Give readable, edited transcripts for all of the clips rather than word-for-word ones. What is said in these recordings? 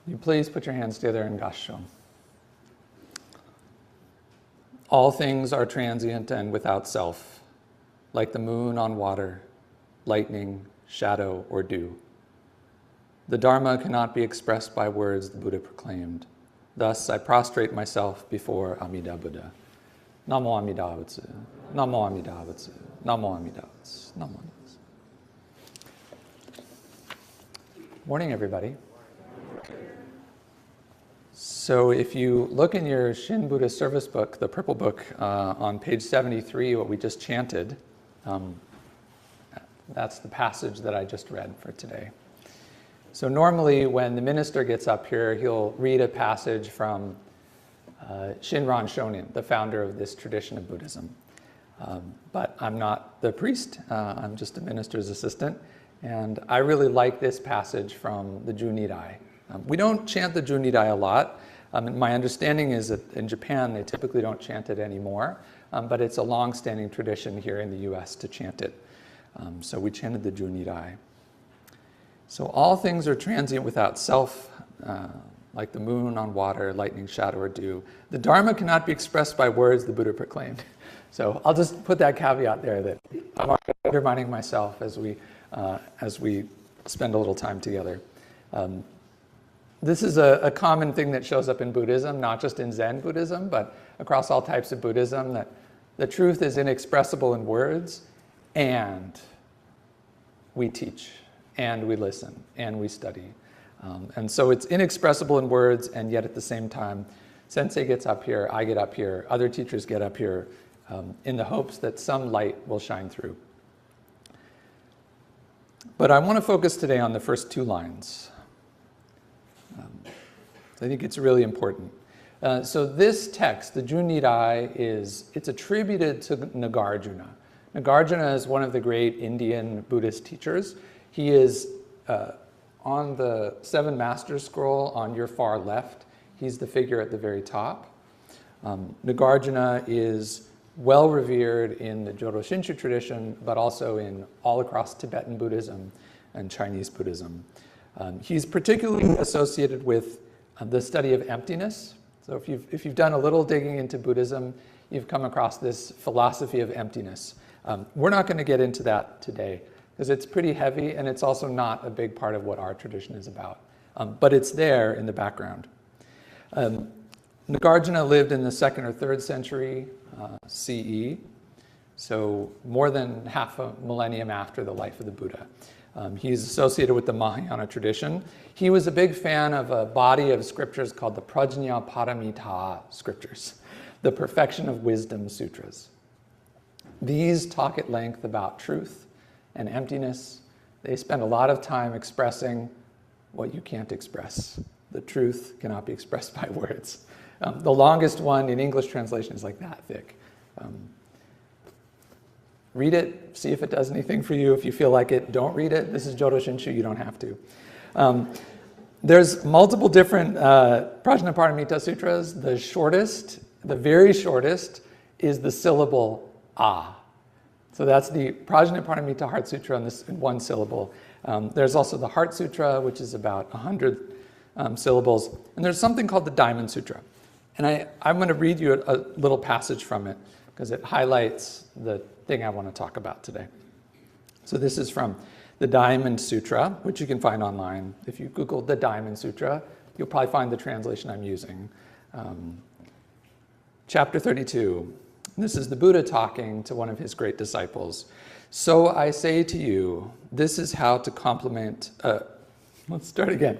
You please put your hands together in Gassho. All things are transient and without self, like the moon on water, lightning, shadow, or dew. The Dharma cannot be expressed by words, the Buddha proclaimed. Thus, I prostrate myself before Amida Buddha. Namo Amida Butsu, Namo Amida Butsu, Namo Amida Butsu, Namo Amida Butsu. Morning, everybody. So if you look in your Shin Buddha service book, the purple book, on page 73, what we just chanted, that's the passage that I just read for today. So normally when the minister gets up here, he'll read a passage from Shinran Shonin, the founder of this tradition of Buddhism. But I'm not the priest, I'm just a minister's assistant. And I really like this passage from the Junirai. We don't chant the Junirai a lot. My understanding is that in Japan, they typically don't chant it anymore, but it's a long-standing tradition here in the US to chant it. So we chanted the Junirai. So all things are transient without self, like the moon on water, lightning, shadow, or dew. The Dharma cannot be expressed by words, the Buddha proclaimed. So I'll just put that caveat there that I'm undermining myself as we spend a little time together. This is a common thing that shows up in Buddhism, not just in Zen Buddhism, but across all types of Buddhism, that the truth is inexpressible in words, and we teach, and we listen, and we study. And so it's inexpressible in words, and yet at the same time, Sensei gets up here, I get up here, other teachers get up here, in the hopes that some light will shine through. But I want to focus today on the first two lines. I think it's really important. So this text, the Junirai, it's attributed to Nagarjuna. Nagarjuna is one of the great Indian Buddhist teachers. He is on the Seven Masters Scroll on your far left. He's the figure at the very top. Nagarjuna is well revered in the Jodo Shinshu tradition, but also in all across Tibetan Buddhism and Chinese Buddhism. He's particularly associated with the study of emptiness. So if you've done a little digging into Buddhism, you've come across this philosophy of emptiness. We're not going to get into that today because it's pretty heavy and it's also not a big part of what our tradition is about. But it's there in the background. Nagarjuna lived in the 2nd or 3rd century CE, so more than half a millennium after the life of the Buddha. He's associated with the Mahayana tradition. He was a big fan of a body of scriptures called the Prajna Paramita scriptures, the Perfection of Wisdom sutras. These talk at length about truth and emptiness. They spend a lot of time expressing what you can't express. The truth cannot be expressed by words. The longest one in English translation is like that thick. Read it, see if it does anything for you. If you feel like it, don't read it. This is Jodo Shinshu, you don't have to. There's multiple different Prajnaparamita sutras. The shortest, the very shortest, is the syllable ah. So that's the Prajnaparamita Heart Sutra in one syllable. There's also the Heart Sutra, which is about 100 syllables. And there's something called the Diamond Sutra. And I'm going to read you a little passage from it because it highlights the thing I want to talk about today. So this is from the Diamond Sutra, which you can find online. If you Google the Diamond Sutra, you'll probably find the translation I'm using. Chapter 32. This is the Buddha talking to one of his great disciples. So I say to you, this is how to complement... let's start again.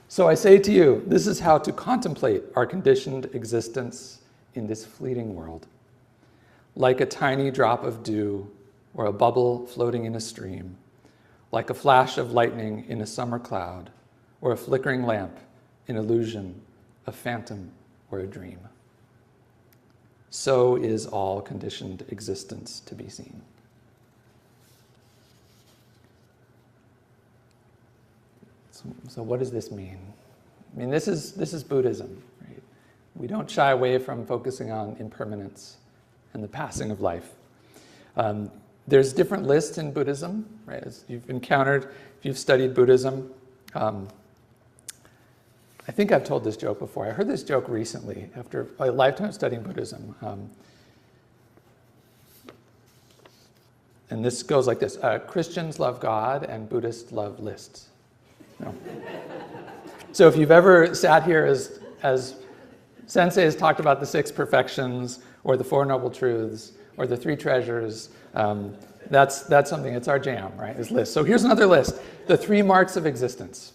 So I say to you, this is how to contemplate our conditioned existence in this fleeting world. Like a tiny drop of dew or a bubble floating in a stream, like a flash of lightning in a summer cloud, or a flickering lamp, an illusion, a phantom, or a dream. So is all conditioned existence to be seen. So what does this mean? I mean, this is Buddhism, right? We don't shy away from focusing on impermanence and the passing of life. There's different lists in Buddhism, right? As you've encountered, if you've studied Buddhism, I think I've told this joke before. I heard this joke recently after a lifetime studying Buddhism. And this goes like this. Christians love God and Buddhists love lists. No. So if you've ever sat here as Sensei has talked about the 6 perfections or the 4 noble truths or the 3 treasures, that's something, it's our jam, right, is lists. So here's another list, the 3 marks of existence.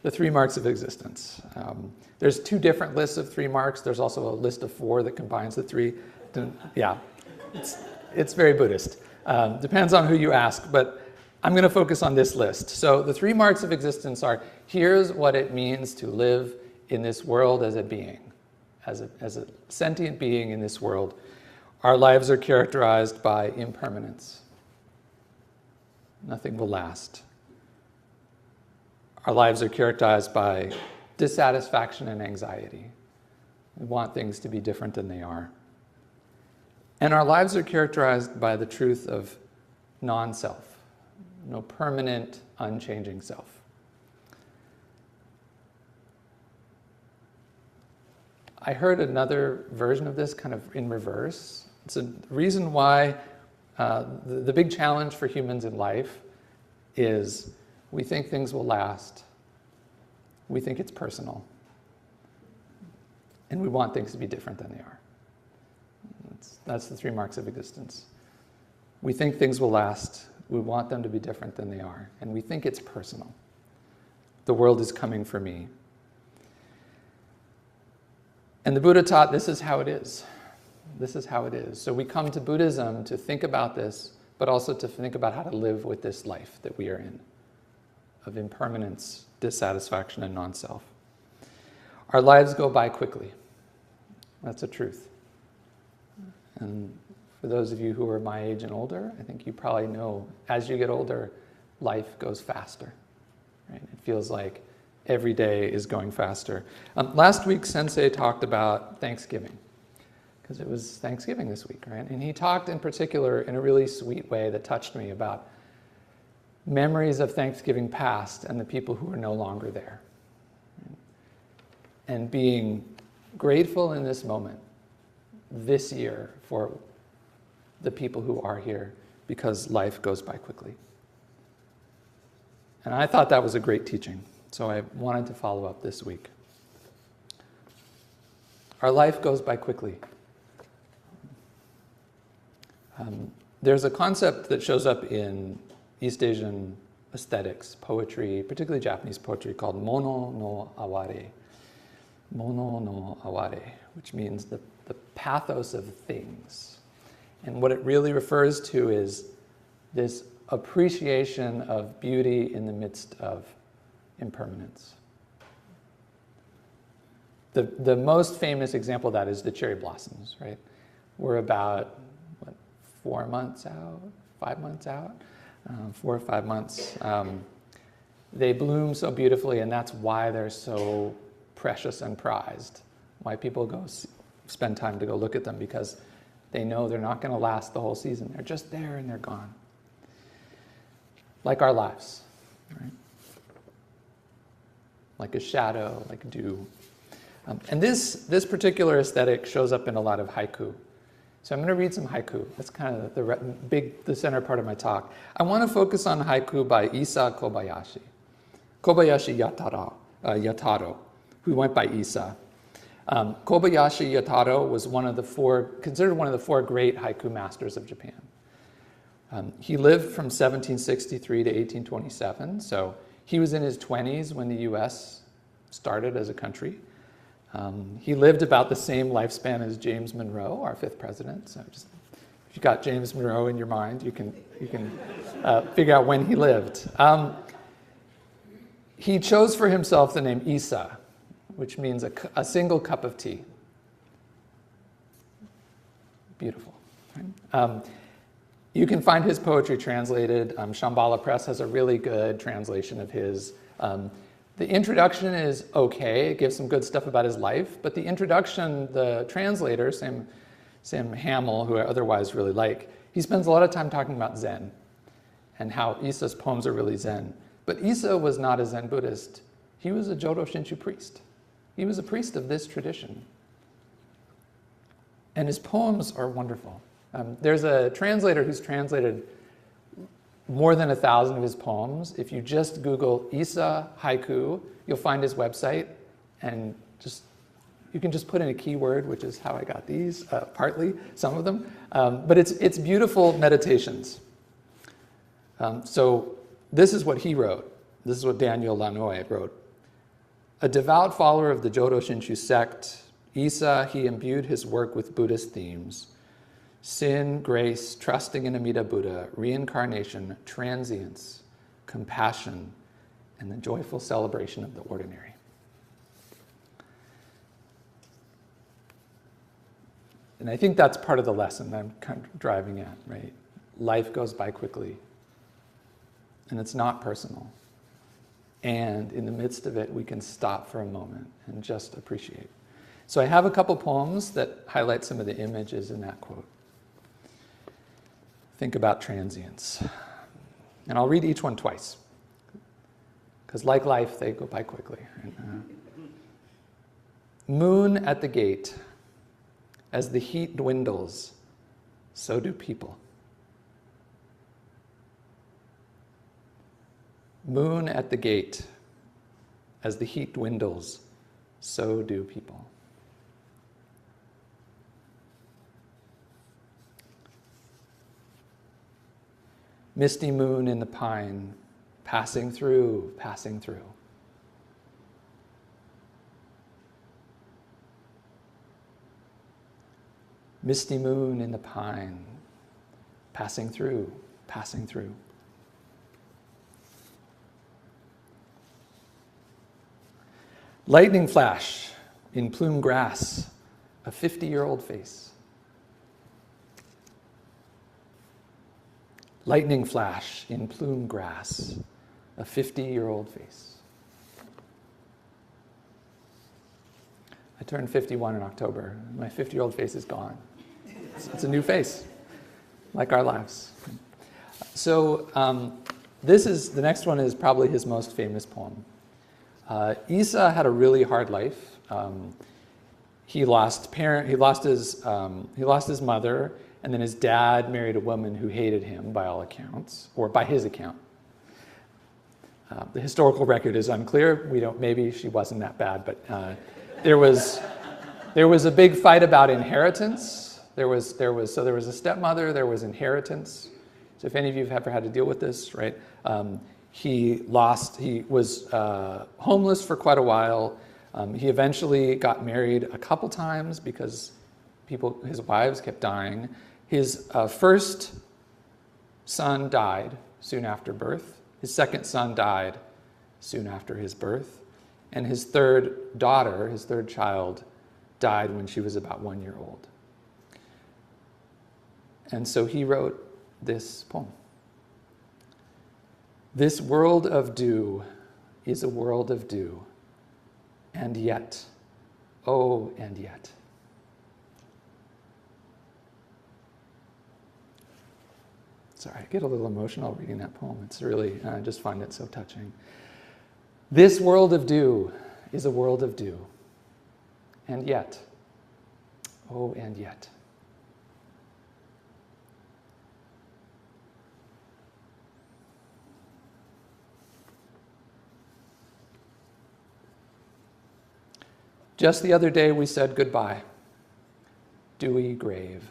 The 3 marks of existence. There's 2 different lists of 3 marks. There's also a list of 4 that combines the 3. Yeah, it's very Buddhist. Depends on who you ask, but I'm going to focus on this list. So the 3 marks of existence are, here's what it means to live in this world as a being, as a sentient being in this world. Our lives are characterized by impermanence. Nothing will last. Our lives are characterized by dissatisfaction and anxiety. We want things to be different than they are. And our lives are characterized by the truth of non-self, no permanent, unchanging self. I heard another version of this kind of in reverse. It's a reason why the big challenge for humans in life is we think things will last. We think it's personal. And we want things to be different than they are. That's the 3 marks of existence. We think things will last. We want them to be different than they are. And we think it's personal. The world is coming for me. And the Buddha taught this is how it is. This is how it is. So we come to Buddhism to think about this, but also to think about how to live with this life that we are in, of impermanence, dissatisfaction, and non-self. Our lives go by quickly. That's a truth. And for those of you who are my age and older, I think you probably know as you get older, life goes faster. Right? It feels like every day is going faster. Last week, Sensei talked about Thanksgiving, because it was Thanksgiving this week, right? And he talked in particular in a really sweet way that touched me about memories of Thanksgiving past and the people who are no longer there. And being grateful in this moment, this year, for the people who are here, because life goes by quickly. And I thought that was a great teaching, so I wanted to follow up this week. Our life goes by quickly. There's a concept that shows up in East Asian aesthetics, poetry, particularly Japanese poetry, called mono no aware. Mono no aware, which means the pathos of things. And what it really refers to is this appreciation of beauty in the midst of impermanence. The most famous example of that is the cherry blossoms, right? We're about, 4 months out, 5 months out? 4 or 5 months. They bloom so beautifully, and that's why they're so precious and prized. Why people go spend time to go look at them, because they know they're not going to last the whole season. They're just there and they're gone. Like our lives, right? Like a shadow, like dew. And this particular aesthetic shows up in a lot of haiku. So I'm going to read some haiku. That's kind of the center part of my talk. I want to focus on haiku by Issa Kobayashi. Kobayashi Yataro, who went by Issa. Kobayashi Yataro was considered one of the 4 great haiku masters of Japan. He lived from 1763 to 1827, so he was in his 20s when the U.S. started as a country. He lived about the same lifespan as James Monroe, our 5th president. So just, if you got James Monroe in your mind, you can figure out when he lived. He chose for himself the name Issa, which means a single cup of tea. Beautiful. Right? You can find his poetry translated. Shambhala Press has a really good translation of his. The introduction is okay. It gives some good stuff about his life. But the introduction, the translator, Sam Hamill, who I otherwise really like, he spends a lot of time talking about Zen and how Issa's poems are really Zen. But Issa was not a Zen Buddhist. He was a Jodo Shinshu priest. He was a priest of this tradition. And his poems are wonderful. There's a translator who's translated more than 1,000 of his poems. If you just Google Isa haiku, you'll find his website, and you can just put in a keyword, which is how I got these, partly, some of them. But it's beautiful meditations. So this is what he wrote. This is what Daniel Lanois wrote. A devout follower of the Jodo Shinshu sect, Isa, he imbued his work with Buddhist themes: sin, grace, trusting in Amida Buddha, reincarnation, transience, compassion, and the joyful celebration of the ordinary. And I think that's part of the lesson that I'm kind of driving at, right? Life goes by quickly, and it's not personal. And in the midst of it, we can stop for a moment and just appreciate. So I have a couple poems that highlight some of the images in that quote. Think about transience. And I'll read each one twice, because like life, they go by quickly. Right? Moon at the gate. As the heat dwindles, so do people. Moon at the gate. As the heat dwindles, so do people. Misty moon in the pine, passing through, passing through. Misty moon in the pine, passing through, passing through. Lightning flash in plume grass, a 50-year-old face. Lightning flash in plume grass, a 50-year-old face. I turned 51 in October. My 50-year-old face is gone. It's a new face, like our lives. So the next one is probably his most famous poem. Isa had a really hard life. He lost his mother, and then his dad married a woman who hated him by all accounts, or by his account. The historical record is unclear. Maybe she wasn't that bad, but there was a big fight about inheritance. There was a stepmother. There was inheritance. So if any of you have ever had to deal with this, right? He was homeless for quite a while. He eventually got married a couple times because his wives kept dying. His first son died soon after birth. His second son died soon after his birth. And his third child, died when she was about 1 year old. And so he wrote this poem. This world of dew is a world of dew, and yet, oh, and yet. Sorry, I get a little emotional reading that poem. It's really, I just find it so touching. This world of dew is a world of dew, and yet, oh, and yet. Just the other day we said goodbye. Dewy grave.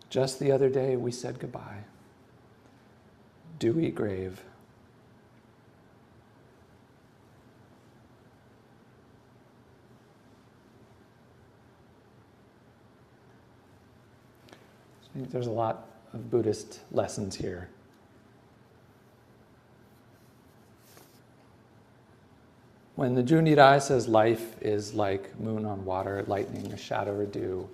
Just the other day we said goodbye. Dewy grave. There's a lot of Buddhist lessons here. When the Junirai says life is like moon on water, lightning, a shadow, or dew,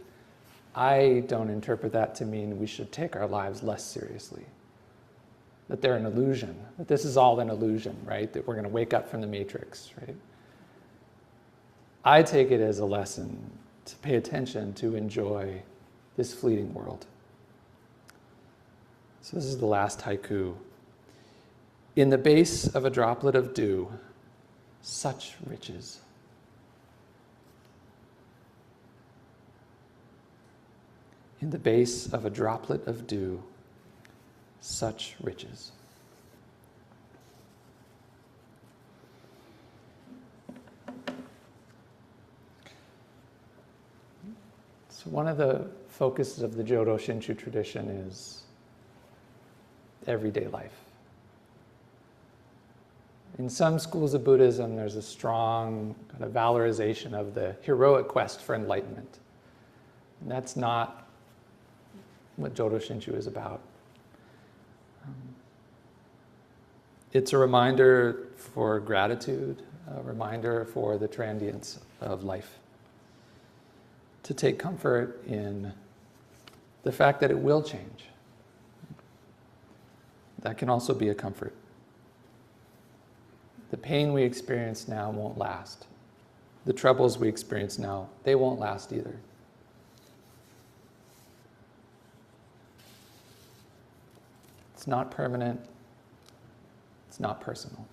I don't interpret that to mean we should take our lives less seriously. That they're an illusion, that this is all an illusion, right? That we're going to wake up from the matrix, right? I take it as a lesson to pay attention, to enjoy this fleeting world. So this is the last haiku. In the base of a droplet of dew, such riches. In the base of a droplet of dew, such riches. So one of the focuses of the Jodo Shinshu tradition is everyday life. In some schools of Buddhism, there's a strong kind of valorization of the heroic quest for enlightenment. And that's not what Jodo Shinshu is about. It's a reminder for gratitude, a reminder for the transience of life. To take comfort in the fact that it will change. That can also be a comfort. The pain we experience now won't last. The troubles we experience now, they won't last either. It's not permanent. It's not personal.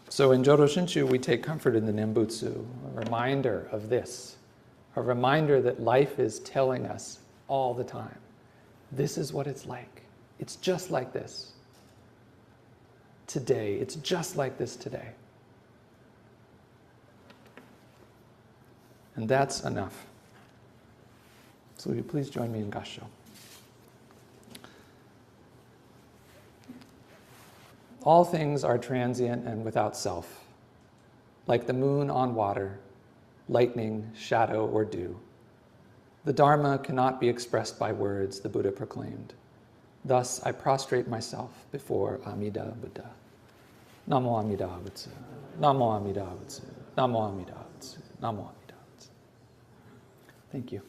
So in Jodo Shinshu, we take comfort in the Nembutsu, a reminder of this, a reminder that life is telling us all the time, this is what it's like. It's just like this today. It's just like this today. And that's enough. So will you please join me in Gassho? All things are transient and without self, like the moon on water, lightning, shadow, or dew. The Dharma cannot be expressed by words, the Buddha proclaimed. Thus, I prostrate myself before Amida Buddha. Namo Amida Butsu, Namo Amida Butsu, Namo Amida Butsu, Namo Amida Butsu. Thank you.